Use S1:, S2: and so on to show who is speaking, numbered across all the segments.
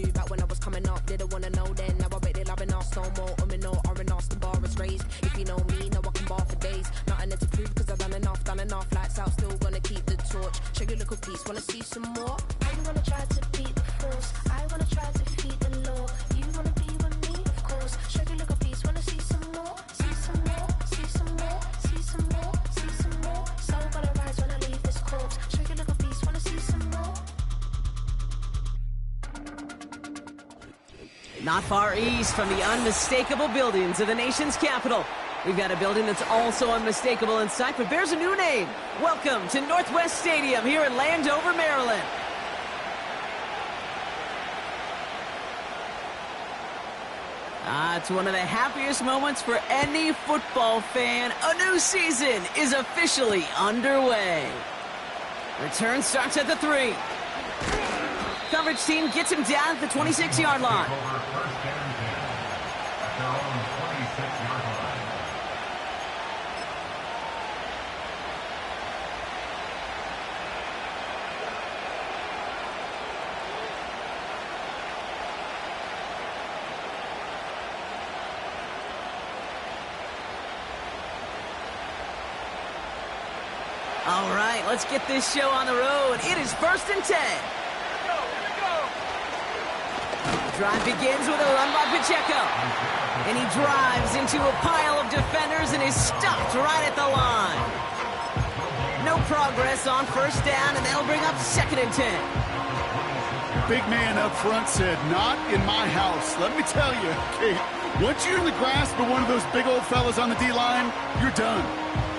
S1: knew back when I was coming up. Didn't wanna know then. Now I bet they loving us no more. No, R&R, the bar is raised. If you know me, know I can bar for days. Nothing there to prove because I've done enough. Lights out, still gonna keep the torch. Show you a little piece, wanna see some more?
S2: I wanna try to beat the force. I wanna try to defeat the law. You wanna be with me, of course. Show you a little piece, wanna see some more? See some more, see some more, see some more, see some more. Soul gonna rise when I leave this corpse. Show you a little piece, wanna see some more?
S3: Not far east from the unmistakable buildings of the nation's capital, we've got a building that's also unmistakable in sight, but bears a new name. Welcome to Northwest Stadium here in Landover, Maryland. It's one of the happiest moments for any football fan. A new season is officially underway. Return starts at the 3. Coverage team gets him down at the 26-yard line. All right, let's get this show on the road. It is 1st and 10. Drive begins with a run by Pacheco. And he drives into a pile of defenders and is stopped right at the line. No progress on 1st down, and they'll bring up 2nd and 10.
S4: Big man up front said, not in my house. Let me tell you, Kate, once you're in the grasp of one of those big old fellas on the D-line, you're done.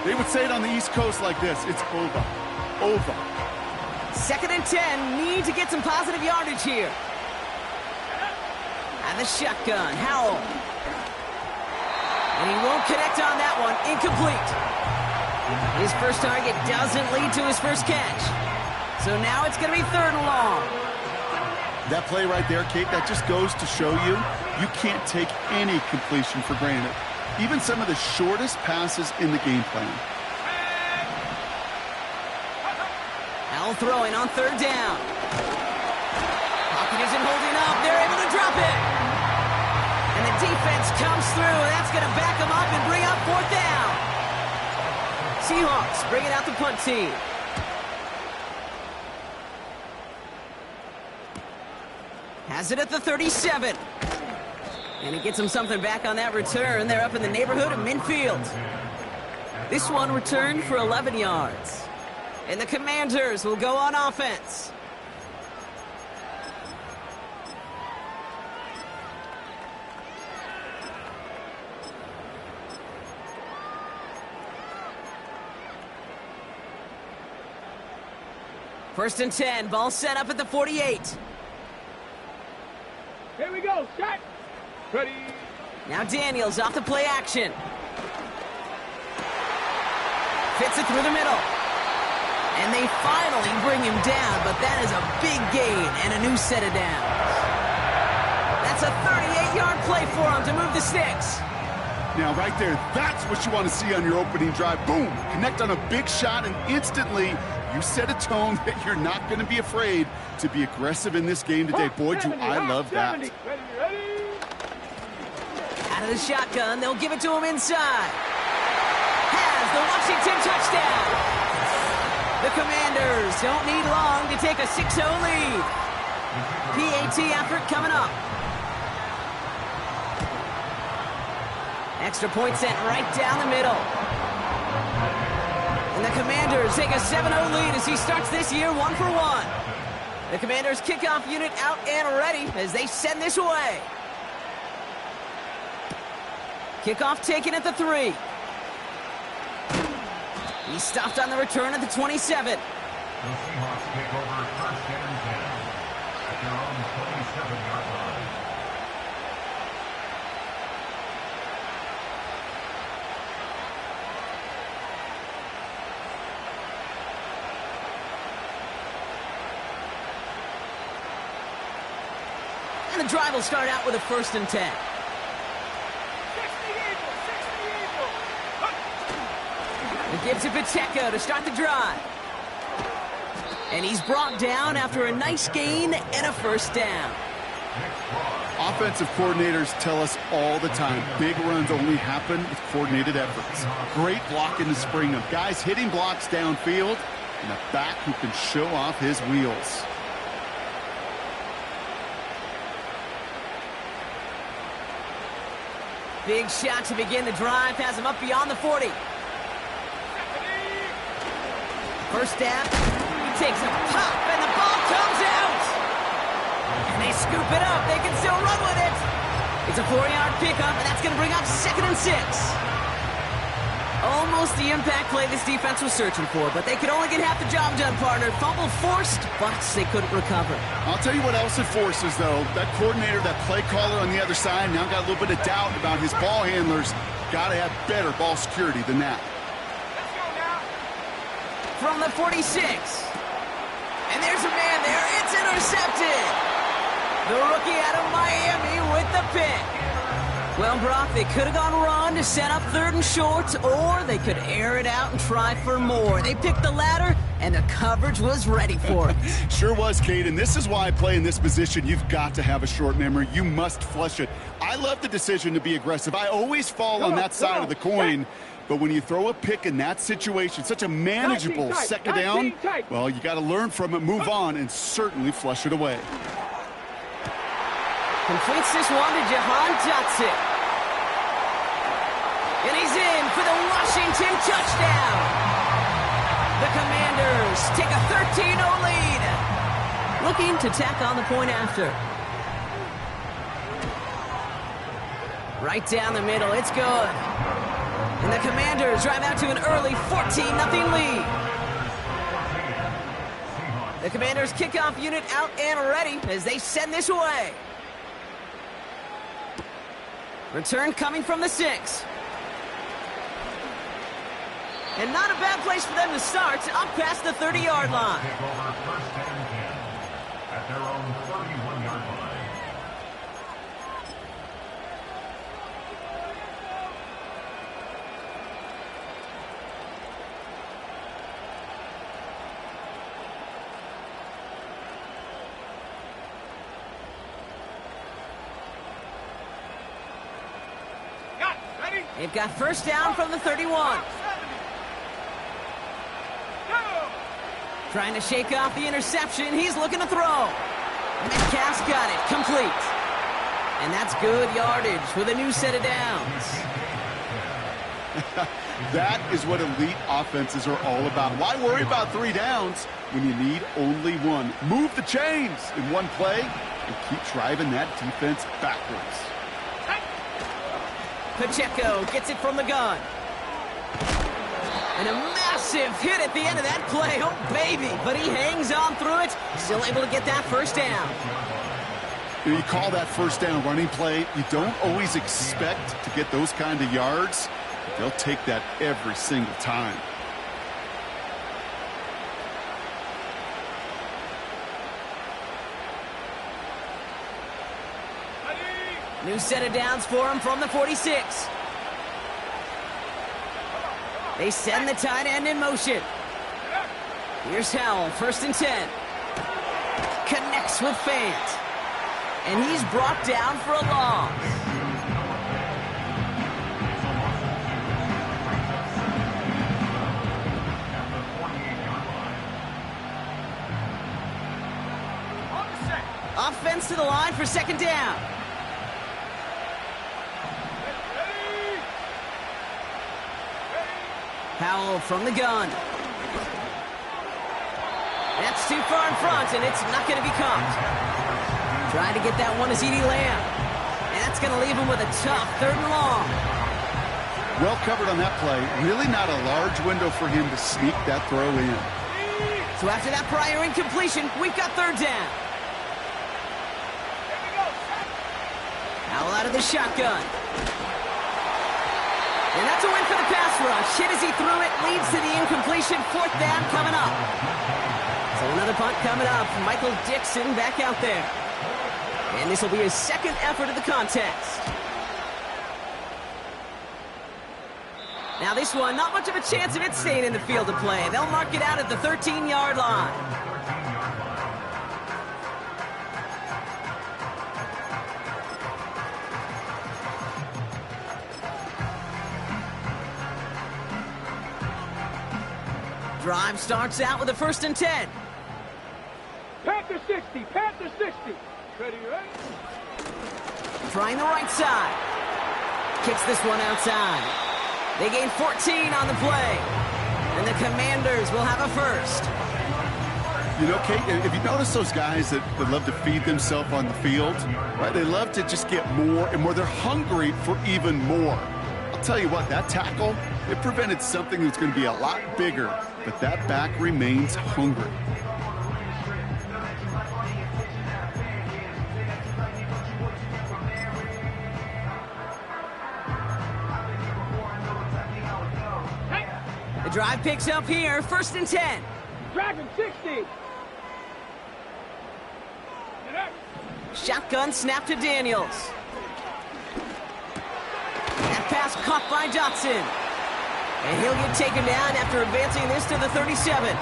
S4: They would say it on the East Coast like this. It's over. Over.
S3: 2nd and 10. Need to get some positive yardage here. And the shotgun, Howell. And he won't connect on that one. Incomplete. His first target doesn't lead to his first catch. So now it's going to be 3rd and long.
S4: That play right there, Kate, that just goes to show you, you can't take any completion for granted. Even some of the shortest passes in the game plan.
S3: Howell throwing on 3rd down. Pocket isn't holding up. They're able to drop it. And the defense comes through. That's going to back them up and bring up 4th down. Seahawks bringing out the punt team. Has it at the 37. And he gets him something back on that return. They're up in the neighborhood of midfield. This one returned for 11 yards. And the Commanders will go on offense. First and 10, ball set up at the 48.
S5: Here we go, set, ready.
S3: Now Daniels off the play action. Fits it through the middle. And they finally bring him down, but that is a big gain and a new set of downs. That's a 38-yard play for him to move the sticks.
S4: Now, right there, that's what you want to see on your opening drive. Boom! Connect on a big shot, and instantly you set a tone that you're not going to be afraid to be aggressive in this game today. Boy, do I love that.
S5: Ready, ready.
S3: Out of the shotgun, they'll give it to him inside. Has the Washington touchdown. The Commanders don't need long to take a 6-0 lead. PAT effort coming up. Extra point sent right down the middle. And the Commanders take a 7-0 lead as he starts this year 1 for 1. The Commanders kickoff unit out and ready as they send this away. Kickoff taken at the 3. He's stopped on the return at the 27.
S6: The Seahawks take over 1st and 10 at their own 27-yard line.
S3: And the drive will start out with a 1st and 10. It gives to Pacheco to start the drive. And he's brought down after a nice gain and a 1st down.
S4: Offensive coordinators tell us all the time, big runs only happen with coordinated efforts. Great blocking to spring them. Guys hitting blocks downfield, and a back who can show off his wheels.
S3: Big shot to begin the drive, has him up beyond the 40. First down, he takes a pop, and the ball comes out. And they scoop it up, they can still run with it. It's a 4-yard pickup, and that's going to bring up 2nd and 6. Almost the impact play this defense was searching for, but they could only get half the job done, partner. Fumble forced, but they couldn't recover.
S4: I'll tell you what else it forces, though. That coordinator, that play caller on the other side, now got a little bit of doubt about his ball handlers. Got to have better ball security than that.
S3: From the 46. And there's a man there. It's intercepted. The rookie out of Miami with the pick. Well, Brock, they could have gone run to set up 3rd and short, or they could air it out and try for more. They picked the latter, and the coverage was ready for it.
S4: Sure was, Kate, and this is why I play in this position. You've got to have a short memory. You must flush it. I love the decision to be aggressive. I always fall on that side of the coin. But when you throw a pick in that situation, such a manageable 2nd down, well, you got to learn from it, move on, and certainly flush it away.
S3: Completes this one to Jahan Dotson. And he's in for the Washington touchdown. The Commanders take a 13-0 lead. Looking to tack on the point after. Right down the middle, it's good. And the Commanders drive out to an early 14-0 lead. The Commanders kickoff unit out and ready as they send this away. Return coming from the 6. And not a bad place for them to start, up past the 30-yard line.
S6: Take over 1st and 10 at their own 31-yard line.
S3: They've got first down from the 31. Trying to shake off the interception. He's looking to throw. Metcalf's got it. Complete. And that's good yardage with a new set of downs.
S4: That is what elite offenses are all about. Why worry about 3 downs when you need only 1? Move the chains in one play and keep driving that defense backwards.
S3: Pacheco gets it from the gun. And a massive hit at the end of that play. Oh, baby. But he hangs on through it. Still able to get that first down.
S4: You call that first down running play. You don't always expect to get those kind of yards. But they'll take that every single time.
S3: New set of downs for him from the 46. They send the tight end in motion. Here's Howell, 1st and 10. Connects with Fant. And he's brought down for a loss. Offense to the line for 2nd down. Howell from the gun. That's too far in front, and it's not going to be caught. Trying to get that one to CeeDee Lamb. And that's going to leave him with a tough 3rd and long.
S4: Well covered on that play. Really not a large window for him to sneak that throw in.
S3: So after that prior incompletion, we've got 3rd down. Howell out of the shotgun. And that's a win for the pass rush. Hit as he threw it, leads to the incompletion. 4th down coming up. So another punt coming up. Michael Dixon back out there. And this will be his 2nd effort of the contest. Now this one, not much of a chance of it staying in the field of play. They'll mark it out at the 13-yard line. Drive starts out with a 1st and 10.
S5: Panther 60, Panther 60. Ready, ready?
S3: Trying the right side. Kicks this one outside. They gain 14 on the play. And the Commanders will have a 1st.
S4: You know, Kate, if you notice those guys that love to feed themselves on the field, right? They love to just get more and more. They're hungry for even more. I'll tell you what, that tackle, it prevented something that's going to be a lot bigger, but that back remains hungry.
S3: The drive picks up here, 1st and 10.
S5: Dragon 60.
S3: Shotgun snap to Daniels. That pass caught by Dotson. And he'll get taken down after advancing this to the 37.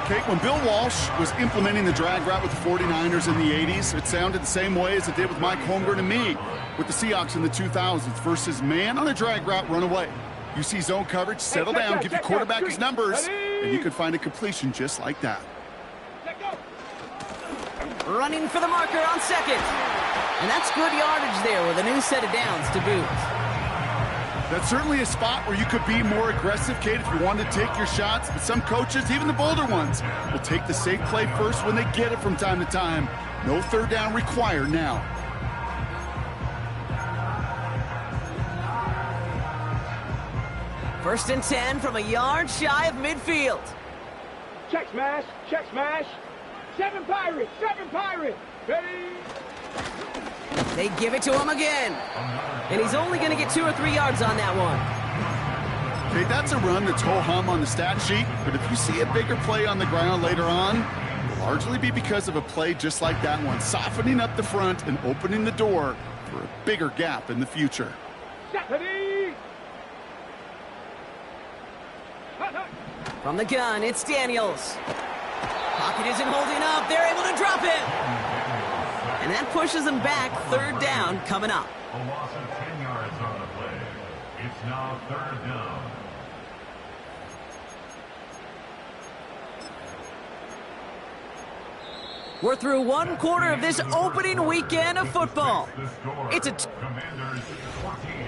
S4: Kate, when Bill Walsh was implementing the drag route with the 49ers in the 80s, it sounded the same way as it did with Mike Holmgren and me with the Seahawks in the 2000s versus man on a drag route, run away. You see zone coverage, settle down, give your quarterback his numbers, and you can find a completion just like that.
S3: Running for the marker on 2nd. And that's good yardage there with a new set of downs to boot.
S4: That's certainly a spot where you could be more aggressive, Kate, if you wanted to take your shots. But some coaches, even the bolder ones, will take the safe play first when they get it from time to time. No 3rd down required now.
S3: First and 10 from a yard shy of midfield.
S5: Check smash, check smash. 7 Pirates, 7 Pirates. Ready?
S3: They give it to him again. And he's only going to get 2 or 3 yards on that one.
S4: Okay, that's a run that's ho-hum on the stat sheet, but if you see a bigger play on the ground later on, it'll largely be because of a play just like that one, softening up the front and opening the door for a bigger gap in the future.
S5: Ready?
S3: From the gun, it's Daniels. Pocket isn't holding up. They're able to drop it. And that pushes them back. 3rd down coming up.
S6: A loss of 10 yards on the play. It's now 3rd down.
S3: We're through 1 quarter of this opening weekend of football. It's a
S6: Commanders 14.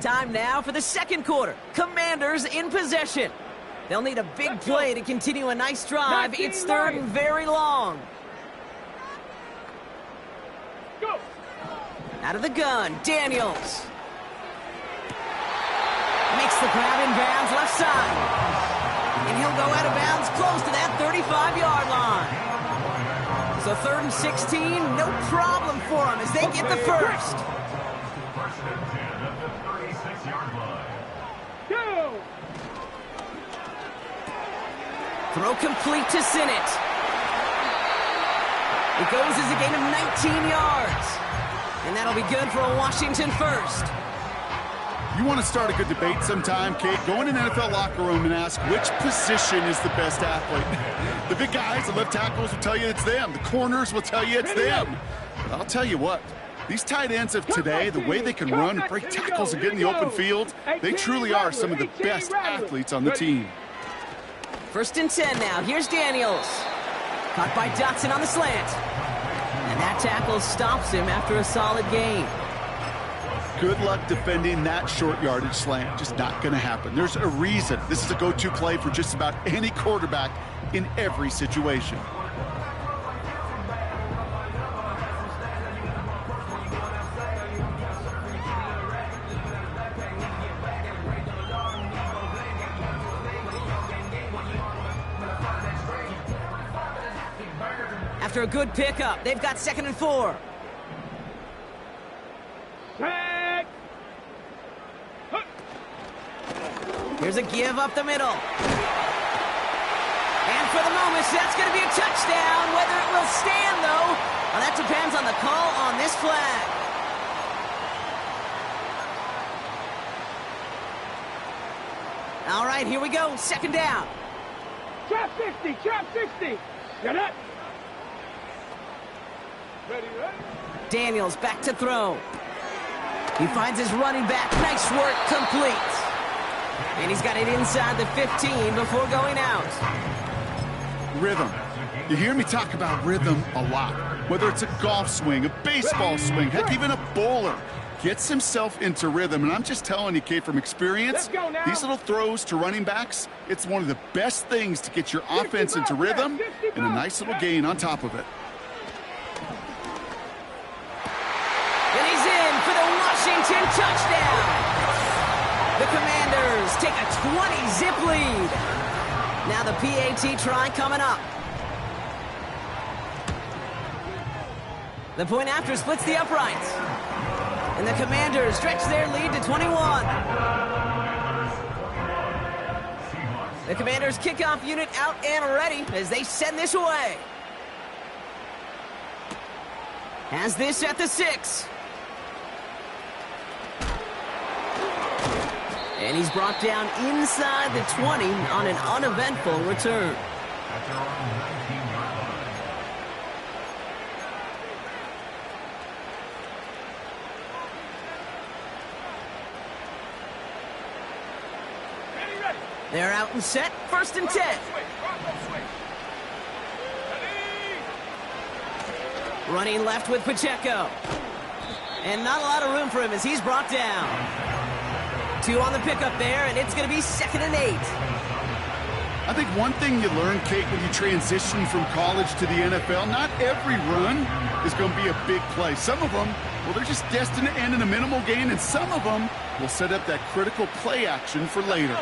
S3: Time now for the 2nd quarter. Commanders in possession. They'll need a big play to continue a nice drive. It's 3rd and very long.
S5: Go.
S3: Out of the gun, Daniels. Makes the grab in bounds left side. And he'll go out of bounds close to that 35-yard line. So 3rd and 16, no problem for them as they get the 1st. Throw complete to Sinnott. It goes as a gain of 19 yards. And that'll be good for a Washington 1st.
S4: You want to start a good debate sometime, Kate? Go in an NFL locker room and ask which position is the best athlete. The big guys, the left tackles will tell you it's them. The corners will tell you it's them. But I'll tell you what, these tight ends of today, the way they can run and break tackles and get in the open field, they truly are some of the best athletes on the team.
S3: 1st and 10 now. Here's Daniels. Caught by Dotson on the slant. And that tackle stops him after a solid gain.
S4: Good luck defending that short yardage slant. Just not going to happen. There's a reason this is a go-to play for just about any quarterback in every situation.
S3: After a good pickup, they've got 2nd and 4.
S5: Set.
S3: Here's a give up the middle. And for the moment, that's going to be a touchdown. Whether it will stand, though, well, that depends on the call on this flag. All right, here we go. Second down.
S5: Trap 60, trap 60. Get up. Ready, ready.
S3: Daniels back to throw. He finds his running back. Nice work, complete. And he's got it inside the 15 before going out.
S4: Rhythm. You hear me talk about rhythm a lot. Whether it's a golf swing, a baseball swing, heck, even a bowler gets himself into rhythm. And I'm just telling you, Kate, from experience, these little throws to running backs, it's one of the best things to get your offense into rhythm and a nice little gain on top of it.
S3: And he's in for the Washington touchdown. The Commanders take a 20-zip lead. Now the PAT try coming up. The point after splits the uprights. And the Commanders stretch their lead to 21. The Commanders kickoff unit out and ready as they send this away. Has this at the 6. And he's brought down inside the 20 on an uneventful return.
S6: At their own 19-yard line.
S3: They're out and set, 1st and 10. Running left with Pacheco. And not a lot of room for him as he's brought down. 2 on the pickup there, and it's going to be 2nd and 8.
S4: I think one thing you learn, Kate, when you transition from college to the NFL, not every run is going to be a big play. Some of them, well, they're just destined to end in a minimal gain, and some of them will set up that critical play action for later.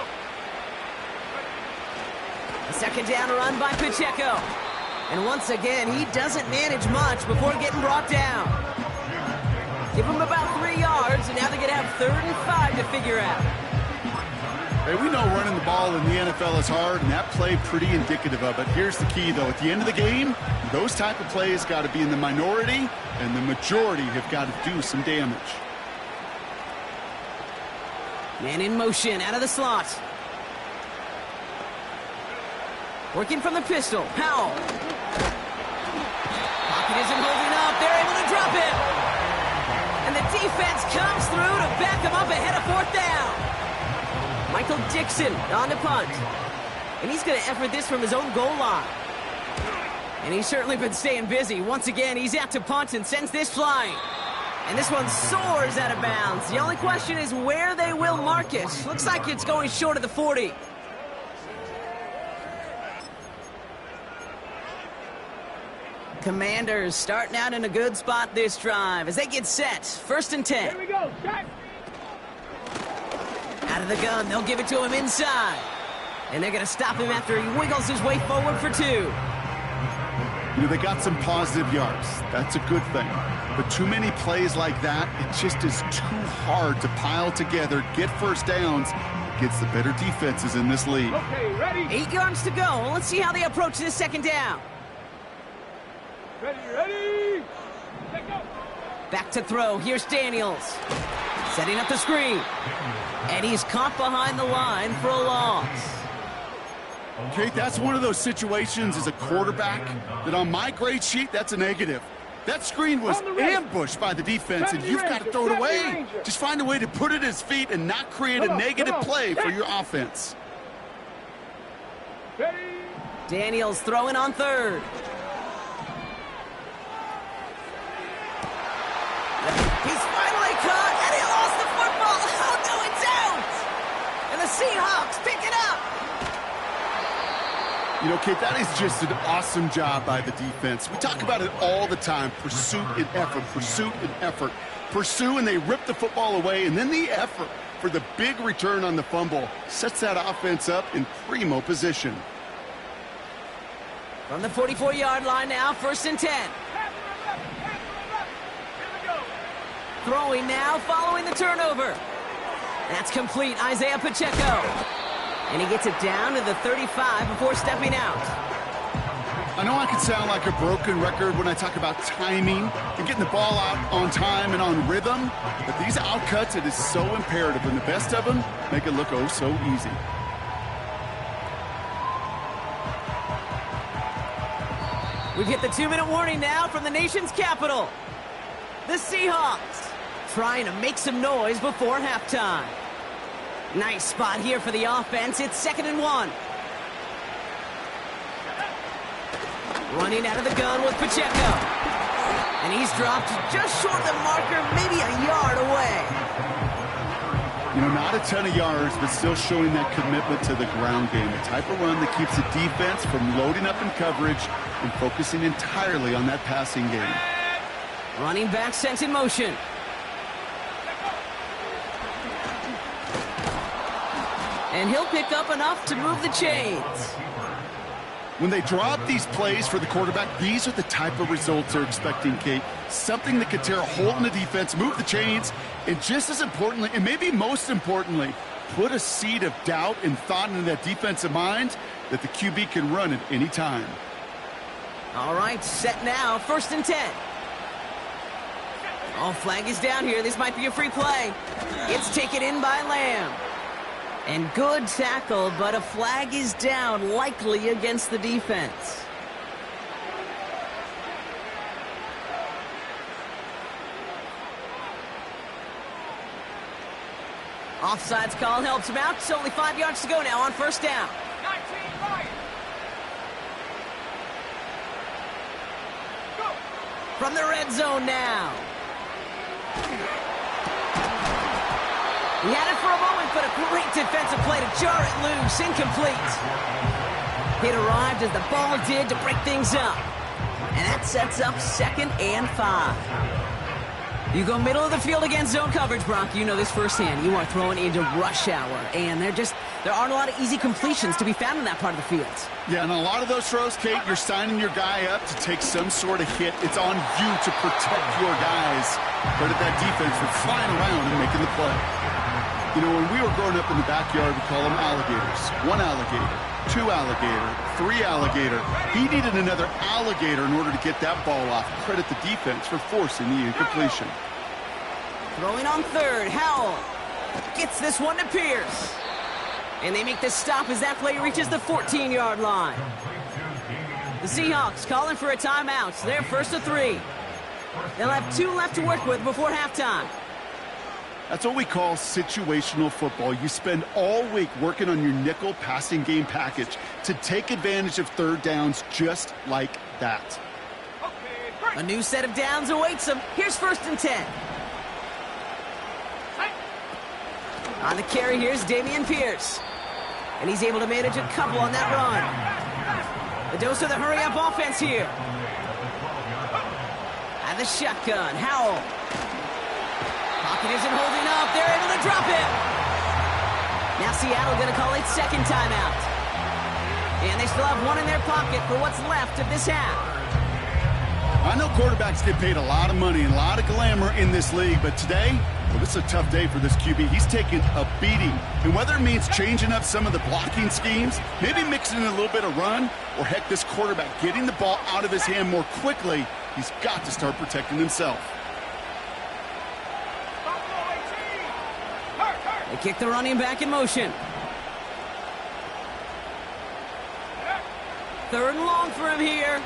S3: A 2nd down run by Pacheco. And once again, he doesn't manage much before getting brought down. Give him about 3 yards, and now they're going to have 3rd and 5 to figure out.
S4: Hey, we know running the ball in the NFL is hard, and that play pretty indicative of it. Here's the key, though. At the end of the game, those type of plays got to be in the minority, and the majority have got to do some damage.
S3: Man in motion, out of the slot. Working from the pistol, Powell. Pocket isn't holding up. They're able to drop him. And the defense comes through to back him up ahead of 4th down. Michael Dixon on the punt. And he's going to effort this from his own goal line. And he's certainly been staying busy. Once again, he's out to punt and sends this flying. And this one soars out of bounds. The only question is where they will mark it. Looks like it's going short of the 40. Commanders starting out in a good spot this drive as they get set. 1st and 10.
S5: Here we go, shot.
S3: Out of the gun, they'll give it to him inside. And they're going to stop him after he wiggles his way forward for 2.
S4: You know, they got some positive yards. That's a good thing. But too many plays like that, it just is too hard to pile together, get 1st downs, gets the better defenses in this league.
S5: Okay, ready?
S3: 8 yards to go. Let's see how they approach this 2nd down.
S5: Ready, ready. Let go.
S3: Back to throw. Here's Daniels. Setting up the screen. And he's caught behind the line for a loss.
S4: Kate, that's one of those situations as a quarterback that on my grade sheet, that's a negative. That screen was ambushed by the defense, and you've got to throw it away. Just find a way to put it at his feet and not create a negative play for your offense.
S5: Ready.
S3: Daniels throwing on 3rd. He's finally caught, and he lost the football. Oh, no, it's out. And the Seahawks pick it up.
S4: You know, Kate, that is just an awesome job by the defense. We talk about it all the time, pursuit and effort, pursuit and effort. Pursue, and they rip the football away, and then the effort for the big return on the fumble sets that offense up in primo position.
S3: From the 44-yard line now, 1st and 10. Throwing now, following the turnover. That's complete, Isaiah Pacheco. And he gets it down to the 35 before stepping out.
S4: I know I can sound like a broken record when I talk about timing and getting the ball out on time and on rhythm, but these outcuts, it is so imperative, and the best of them make it look oh so easy.
S3: We've hit the 2-minute warning now from the nation's capital. The Seahawks trying to make some noise before halftime. Nice spot here for the offense. It's 2nd and 1. Running out of the gun with Pacheco. And he's dropped just short of the marker, maybe a yard away.
S4: You know, not a ton of yards, but still showing that commitment to the ground game. The type of run that keeps the defense from loading up in coverage and focusing entirely on that passing game.
S3: Running back sent in motion. And he'll pick up enough to move the chains.
S4: When they draw up these plays for the quarterback, these are the type of results they're expecting, Kate. Something that could tear a hole in the defense, move the chains, and just as importantly, and maybe most importantly, put a seed of doubt and thought into that defensive mind that the QB can run at any time.
S3: All right, set now, 1st and 10. Oh, flag is down here. This might be a free play. It's taken in by Lamb. And good tackle, but a flag is down, likely against the defense. Offsides call helps him out. It's only 5 yards to go now on 1st down.
S5: 19 right. Go.
S3: From the red zone now. He had it for a moment, but a great defensive play to jar it loose. Incomplete. It arrived as the ball did to break things up. And that sets up 2nd and 5. You go middle of the field against zone coverage, Brock. You know this firsthand. You are throwing into rush hour. And there aren't a lot of easy completions to be found in that part of the field.
S4: Yeah, and a lot of those throws, Kate, you're signing your guy up to take some sort of hit. It's on you to protect your guys. Credit that defense for flying around and making the play. You know, when we were growing up in the backyard, we call them alligators. 1 alligator, 2 alligator, 3 alligator. He needed another alligator in order to get that ball off. Credit the defense for forcing the incompletion.
S3: Throwing on 3rd, Howell gets this one to Pierce. And they make the stop as that play reaches the 14-yard line. The Seahawks calling for a timeout. They're 1st and 3. They'll have 2 left to work with before halftime.
S4: That's what we call situational football. You spend all week working on your nickel passing game package to take advantage of 3rd downs just like that.
S3: A new set of downs awaits them. Here's 1st and 10. On the carry, here's Dameon Pierce. And he's able to manage a couple on that run. The dose of the hurry-up offense here. And the shotgun, Howell. Pocket isn't holding up. They're able to drop it. Now Seattle going to call it 2nd timeout. And they still have 1 in their pocket for what's left of this half.
S4: I know quarterbacks get paid a lot of money and a lot of glamour in this league, but today, well, this is a tough day for this QB. He's taking a beating. And whether it means changing up some of the blocking schemes, maybe mixing in a little bit of run, or heck, this quarterback getting the ball out of his hand more quickly, he's got to start protecting himself.
S3: They kick the running back in motion. 3rd and long for him here.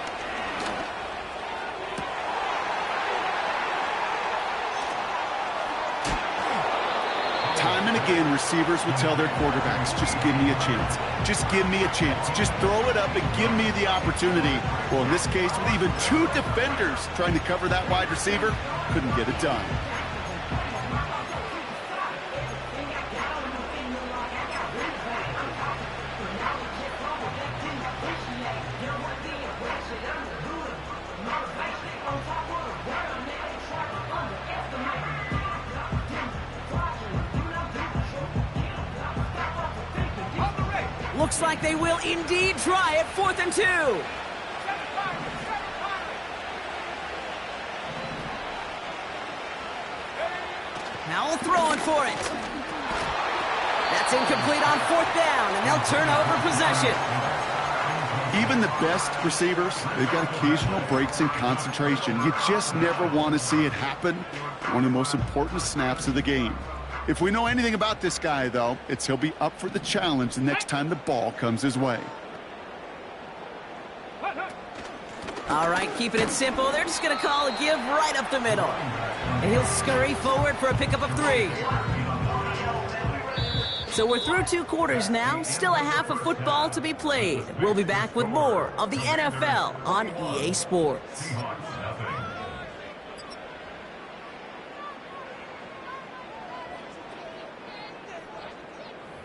S4: Time and again, receivers would tell their quarterbacks, just give me a chance. Just give me a chance. Just throw it up and give me the opportunity. Well, in this case, with even 2 defenders trying to cover that wide receiver, couldn't get it done.
S3: Looks like they will indeed try it. 4th and 2. Howell throwing for it. That's incomplete on 4th down, and they'll turn over possession.
S4: Even the best receivers, they've got occasional breaks in concentration. You just never want to see it happen. One of the most important snaps of the game. If we know anything about this guy, though, it's he'll be up for the challenge the next time the ball comes his way.
S3: All right, keeping it simple. They're just going to call a give right up the middle. And he'll scurry forward for a pickup of 3. So we're through 2 quarters now. Still a half of football to be played. We'll be back with more of the NFL on EA Sports.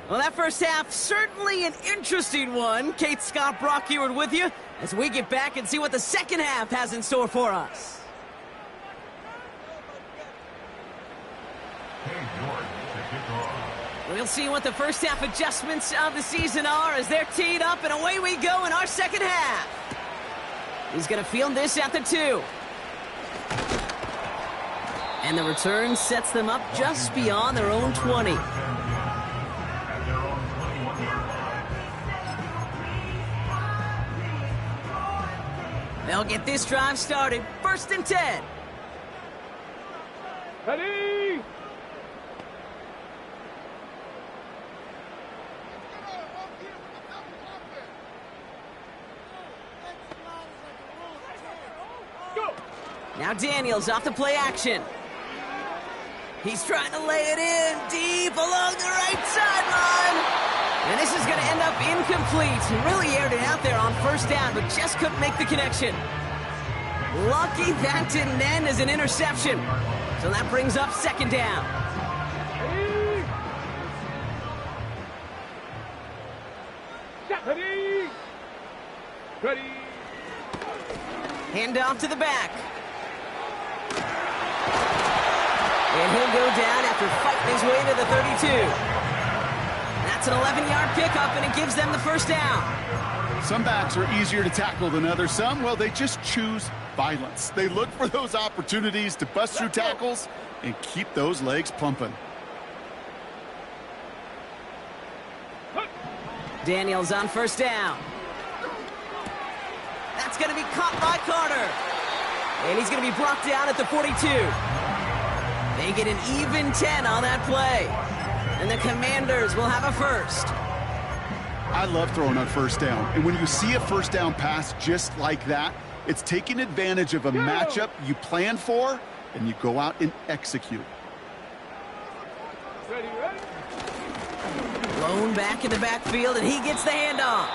S3: Well, that first half, certainly an interesting one. Kate, Scott, Brock here with you as we get back and see what the second half has in store for us. We'll see what the first half adjustments of the season are as they're teed up, and away we go in our second half. He's going to field this at the 2. And the return sets them up just beyond their own 20. They'll get this drive started. 1st and 10.
S5: Ready? Go!
S3: Now Daniels off the play action. He's trying to lay it in deep along the right sideline. And this is going to end up incomplete. He really aired it out there on 1st down, but just couldn't make the connection. Lucky that didn't end as an interception. So that brings up 2nd down.
S5: Ready? Ready?
S3: Hand off to the back. And he'll go down after fighting his way to the 32. That's an 11-yard pickup, and it gives them the 1st down.
S4: Some backs are easier to tackle than others. Some, well, they just choose violence. They look for those opportunities to bust through tackles and keep those legs pumping.
S3: Daniels on 1st down. That's going to be caught by Carter. And he's going to be brought down at the 42. They get an even 10 on that play. And the Commanders will have a 1st.
S4: I love throwing on 1st down. And when you see a 1st down pass just like that, it's taking advantage of a matchup you plan for, and you go out and execute.
S5: Ready, ready?
S3: Blown back in the backfield, and he gets the handoff.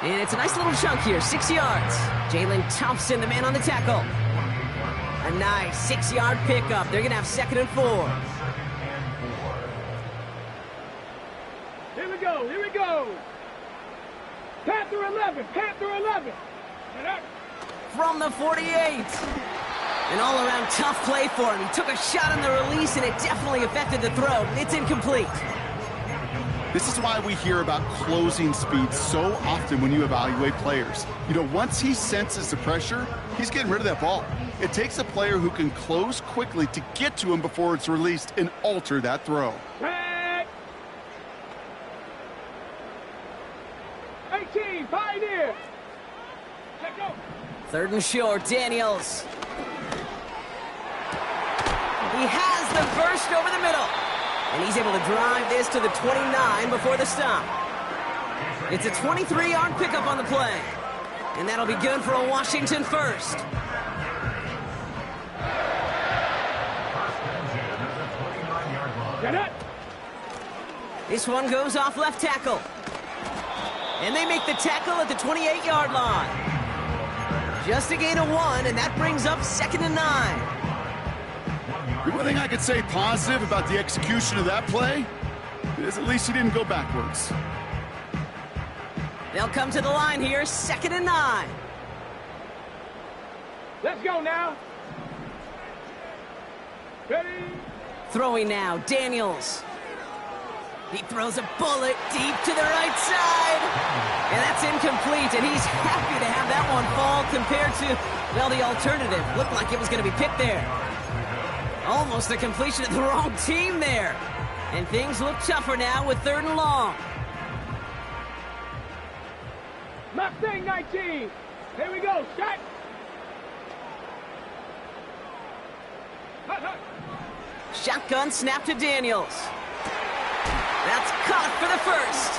S3: And it's a nice little chunk here, 6 yards. Jalen Thompson, the man on the tackle. A nice 6-yard pickup. They're going to have 2nd and 4.
S5: Here we go, here we go. Panther 11, Panther 11.
S3: From the 48. An all-around tough play for him. He took a shot on the release, and it definitely affected the throw. It's incomplete.
S4: This is why we hear about closing speed so often when you evaluate players. You know, once he senses the pressure, he's getting rid of that ball. It takes a player who can close quickly to get to him before it's released and alter that throw.
S5: 18, Pioneer. Check go.
S3: 3rd and short, Daniels. He has the 1st over the middle. And he's able to drive this to the 29 before the stop. It's a 23-yard pickup on the play. And that'll be good for a Washington 1st.
S5: Get it.
S3: This one goes off left tackle. And they make the tackle at the 28-yard line. Just a gain of 1, and that brings up 2nd and 9.
S4: The one thing I could say positive about the execution of that play is at least he didn't go backwards.
S3: They'll come to the line here, 2nd and 9.
S5: Let's go now. Ready?
S3: Throwing now, Daniels. He throws a bullet deep to the right side. And that's incomplete, and he's happy to have that one fall compared to, well, the alternative. Looked like it was going to be picked there. Almost a completion of the wrong team there. And things look tougher now with 3rd and long.
S5: Mustang 19. Here we go. Shot.
S3: Shotgun snap to Daniels. That's caught for the 1st.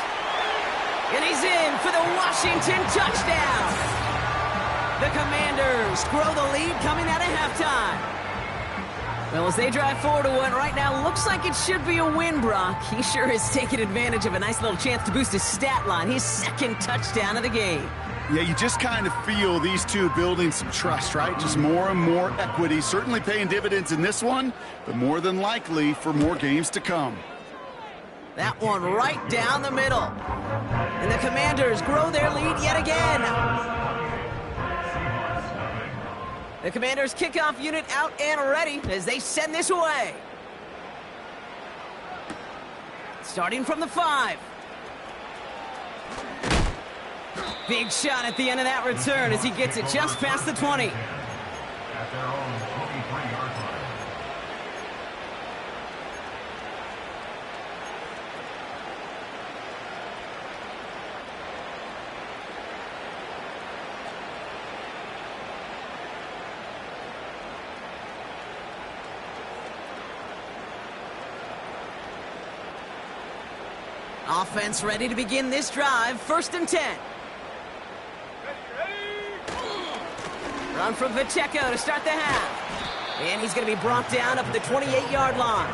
S3: And he's in for the Washington touchdown. The Commanders grow the lead coming out of halftime. Well, as they drive forward to one right now, looks like it should be a win, Brock. He sure has taken advantage of a nice little chance to boost his stat line. His second touchdown of the game.
S4: Yeah, you just kind of feel these two building some trust, right? Just more and more equity. Certainly paying dividends in this one, but more than likely for more games to come.
S3: That one right down the middle. And the Commanders grow their lead yet again. The Commanders' kickoff unit out and ready as they send this away. Starting from the 5. Big shot at the end of that return as he gets it just past the 20.
S6: At their own 23-yard line.
S3: Offense ready to begin this drive. 1st and 10. Run from Pacheco to start the half. And he's going to be brought down up at the 28-yard line.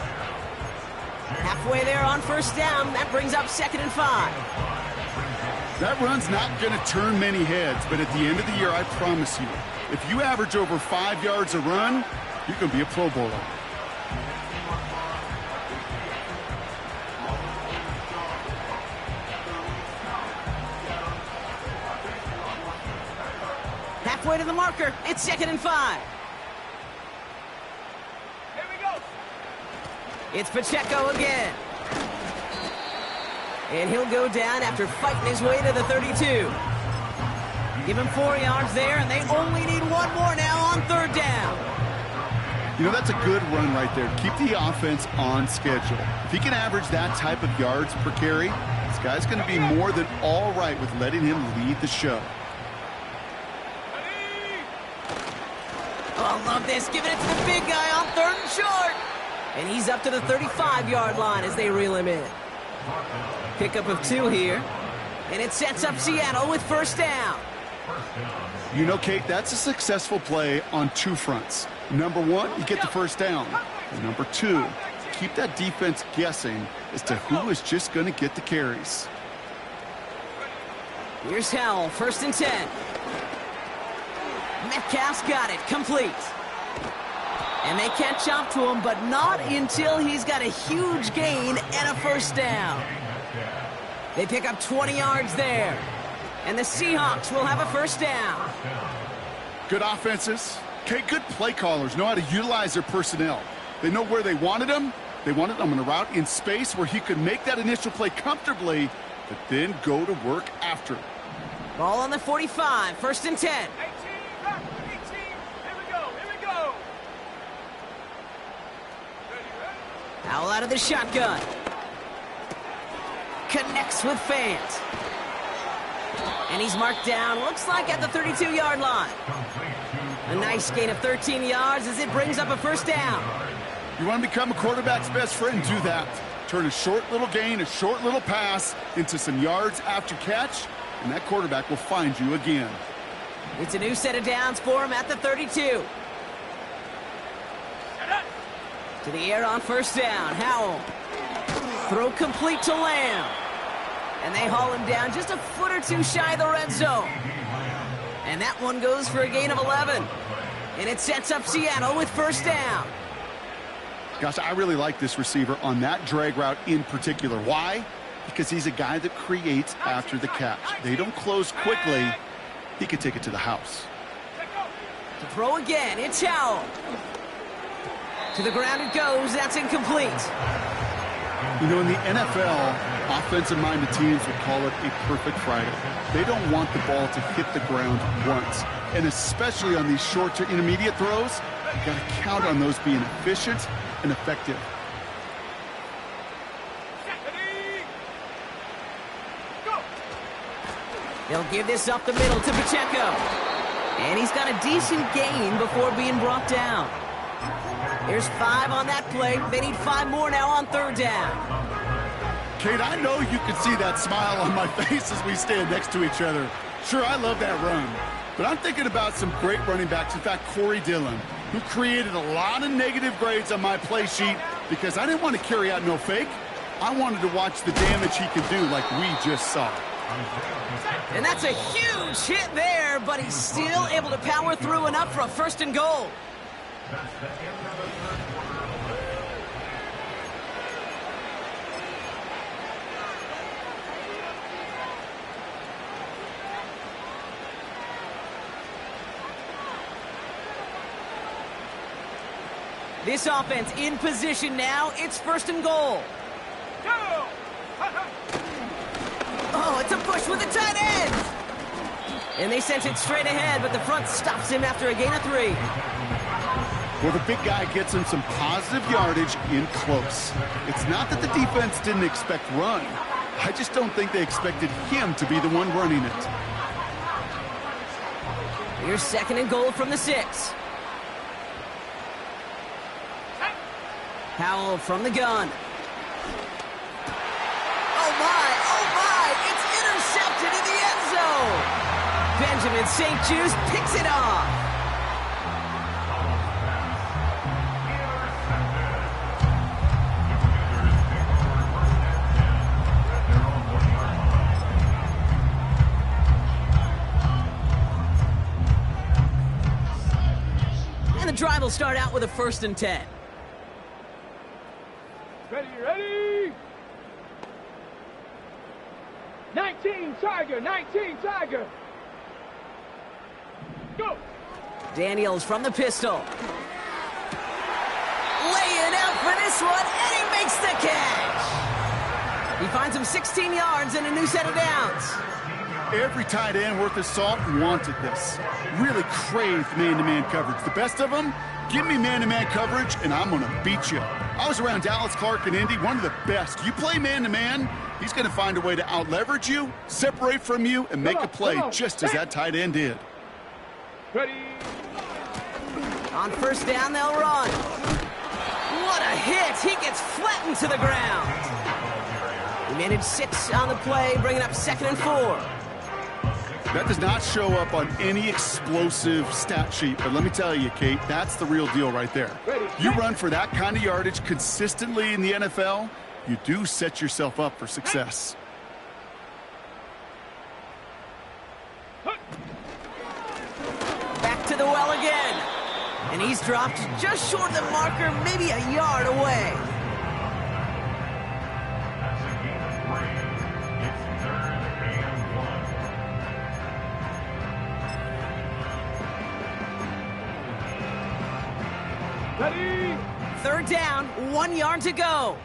S3: Halfway there on 1st down. That brings up 2nd and 5.
S4: That run's not going to turn many heads, but at the end of the year, I promise you, if you average over 5 yards a run, you're going to be a Pro Bowler.
S3: Halfway to the marker, it's 2nd and 5.
S5: Here we go.
S3: It's Pacheco again. And he'll go down after fighting his way to the 32. Give him 4 yards there, and they only need one more now on 3rd down.
S4: You know, that's a good run right there. Keep the offense on schedule. If he can average that type of yards per carry, this guy's going to be more than all right with letting him lead the show.
S3: Oh, love this. Giving it to the big guy on 3rd and short. And he's up to the 35-yard line as they reel him in. Pickup of 2 here. And it sets up Seattle with 1st down.
S4: You know, Kate, that's a successful play on 2 fronts. Number 1, you get the 1st down. And number 2, keep that defense guessing as to who is just going to get the carries.
S3: Here's Howell, 1st and 10. Metcalf's got it, complete. And they catch up to him, but not until he's got a huge gain and a 1st down. They pick up 20 yards there. And the Seahawks will have a 1st down.
S4: Good offenses. Okay, good play callers know how to utilize their personnel. They know where they wanted him. They wanted him on a route in space where he could make that initial play comfortably, but then go to work after.
S3: Ball on the 45, 1st and 10.
S5: 18, here we go.
S3: Howell out of the shotgun. Connects with Fant. And he's marked down, looks like at the 32-yard line. A nice gain of 13 yards as it brings up a 1st down.
S4: You want to become a quarterback's best friend, do that. Turn a short little gain, a short little pass into some yards after catch, and that quarterback will find you again.
S3: It's a new set of downs for him at the 32. To the air on 1st down. Howell. Throw complete to Lamb. And they haul him down just a foot or 2 shy of the red zone. And that one goes for a gain of 11. And it sets up Seattle with 1st down.
S4: Gosh, I really like this receiver on that drag route in particular. Why? Because he's a guy that creates after the catch. They don't close quickly. He can take it to the house.
S3: To throw again, it's Howell. To the ground it goes. That's incomplete.
S4: You know, in the NFL, offensive-minded teams would call it a perfect Friday. They don't want the ball to hit the ground once. And especially on these short to intermediate throws, you got to count on those being efficient and effective.
S3: They'll give this up the middle to Pacheco. And he's got a decent gain before being brought down. There's 5 on that play. They need 5 more now on 3rd down.
S4: Kate, I know you can see that smile on my face as we stand next to each other. Sure, I love that run. But I'm thinking about some great running backs. In fact, Corey Dillon, who created a lot of negative grades on my play sheet because I didn't want to carry out no fake. I wanted to watch the damage he could do like we just saw.
S3: And that's a huge hit there, but he's still able to power through enough for a 1st and goal. This offense in position now. It's 1st and goal. Oh, it's a push with the tight end. And they sent it straight ahead, but the front stops him after a gain of 3.
S4: Well, the big guy gets him some positive yardage in close. It's not that the defense didn't expect run. I just don't think they expected him to be the one running it.
S3: Here's 2nd and goal from the 6. Powell from the gun. Oh my, it's intercepted in the end zone. Benjamin St. Juice picks it off. And the drive will start out with a 1st and 10.
S5: Ready? 19 Tiger. Go.
S3: Daniels from the pistol. Laying out for this one, and he makes the catch. He finds him 16 yards and a new set of downs.
S4: Every tight end worth his salt wanted this. Really craved man-to-man coverage. The best of them, give me man-to-man coverage, and I'm going to beat you. I was around Dallas Clark and Indy, one of the best. You play man-to-man, he's going to find a way to out-leverage you, separate from you, and make a play just as that tight end did.
S5: Ready.
S3: On 1st down, they'll run. What a hit! He gets flattened to the ground. He managed 6 on the play, bringing up 2nd and 4.
S4: That does not show up on any explosive stat sheet, but let me tell you, Kate, that's the real deal right there. You run for that kind of yardage consistently in the NFL, you do set yourself up for success.
S3: Back to the well again. And he's dropped just short of the marker, maybe a yard away.
S5: Ready.
S3: 3rd down, 1 yard to go.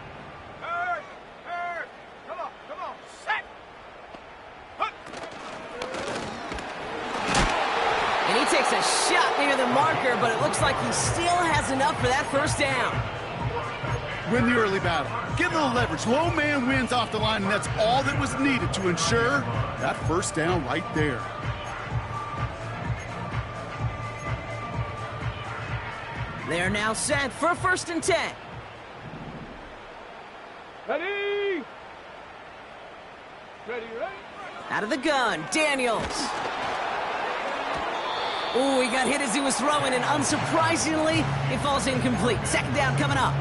S5: Come on. Set.
S3: And he takes a shot near the marker, but it looks like he still has enough for that 1st down.
S4: Win the early battle. Get a little leverage. Low man wins off the line, and that's all that was needed to ensure that 1st down right there.
S3: They're now set for 1st and 10.
S5: Ready.
S3: Out of the gun, Daniels. Ooh, he got hit as he was throwing, and unsurprisingly, it falls incomplete. 2nd down coming up.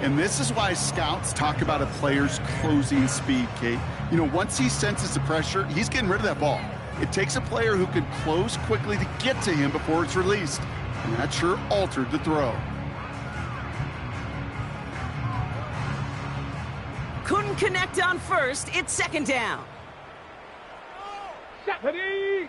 S4: And this is why scouts talk about a player's closing speed, Kate. You know, once he senses the pressure, he's getting rid of that ball. It takes a player who can close quickly to get to him before it's released. And that sure altered the throw.
S3: Couldn't connect on 1st. It's 2nd down.
S5: Set. Ready.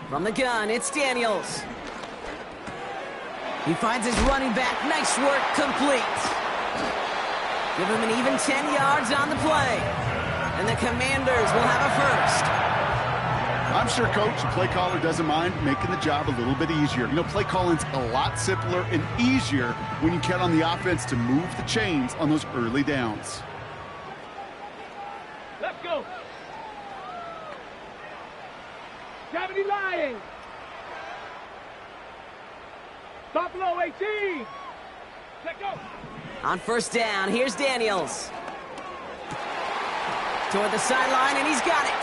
S3: From the gun, it's Daniels. He finds his running back. Nice work, complete. Give him an even 10 yards on the play. And the Commanders will have a 1st.
S4: I'm sure Coach, the play caller, doesn't mind making the job a little bit easier. You know, play calling's a lot simpler and easier when you count on the offense to move the chains on those early downs.
S5: Let's go. Gravity lying. Stop below 18. Let go.
S3: On first down, here's Daniels. Toward the sideline, and he's got it.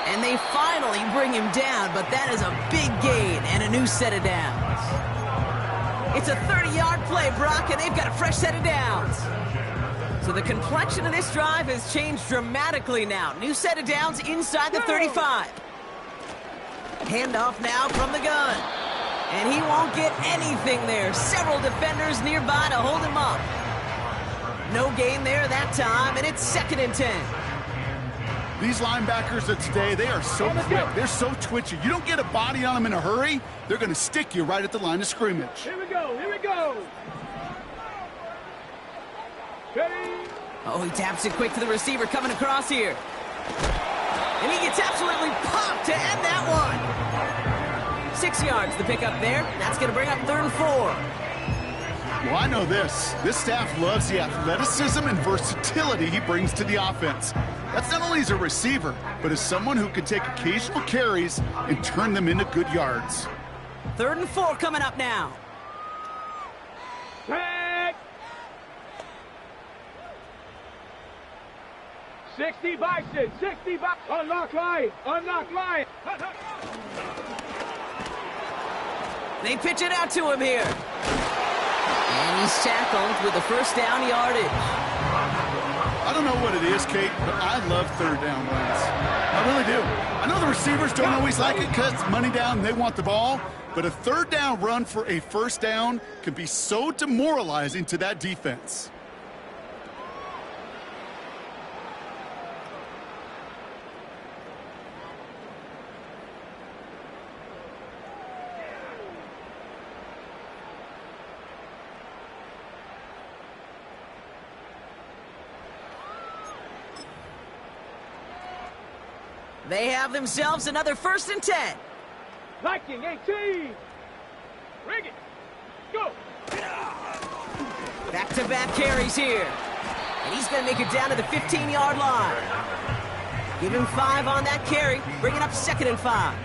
S3: And they finally bring him down, but that is a big gain and a new set of downs. It's a 30-yard play, Brock, and they've got a fresh set of downs. So the complexion of this drive has changed dramatically now. New set of downs inside the 35. Handoff now from the gun. And he won't get anything there. Several defenders nearby to hold him up. No gain there that time, and it's 2nd and 10.
S4: These linebackers of today, they are so quick. They're so twitchy. You don't get a body on them in a hurry, they're going to stick you right at the line of scrimmage.
S5: Here we go. Here we go. Ready?
S3: Oh, he taps it quick to the receiver coming across here. And he gets absolutely popped to end that one. 6 yards the pickup there. That's going to bring up 3rd and 4.
S4: Well, I know this. This staff loves the athleticism and versatility he brings to the offense. That's not only as a receiver, but as someone who can take occasional carries and turn them into good yards.
S3: 3rd and 4 coming up now.
S5: Tag. 60 Bison. 60 Bison. Unlock line. Unlock line.
S3: They pitch it out to him here. And he's tackled with the first down yardage.
S4: I don't know what it is, Kate, but I love 3rd down runs. I really do. I know the receivers don't always like it because it's money down and they want the ball, but a 3rd down run for a 1st down can be so demoralizing to that defense.
S3: They have themselves another 1st and 10.
S5: Viking 18. Bring it. Go.
S3: Back-to-back carries here. And he's going to make it down to the 15-yard line. Give him 5 on that carry, bringing up 2nd and 5.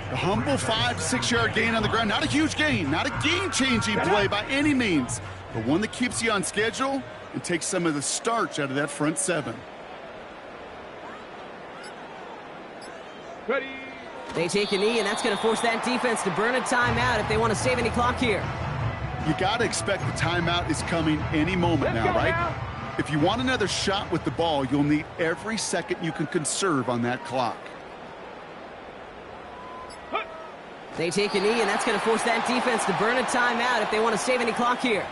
S4: The humble 5 to 6 yard gain on the ground. Not a huge gain, not a game-changing play by any means, but one that keeps you on schedule and takes some of the starch out of that front 7.
S5: Ready.
S3: They take a knee, and that's going to force that defense to burn a timeout if they want to save any clock here.
S4: You got to expect the timeout is coming any moment now, right? If you want another shot with the ball, you'll need every second you can conserve on that clock.
S3: They take a knee, and that's going to force that defense to burn a timeout if they want to save any clock here.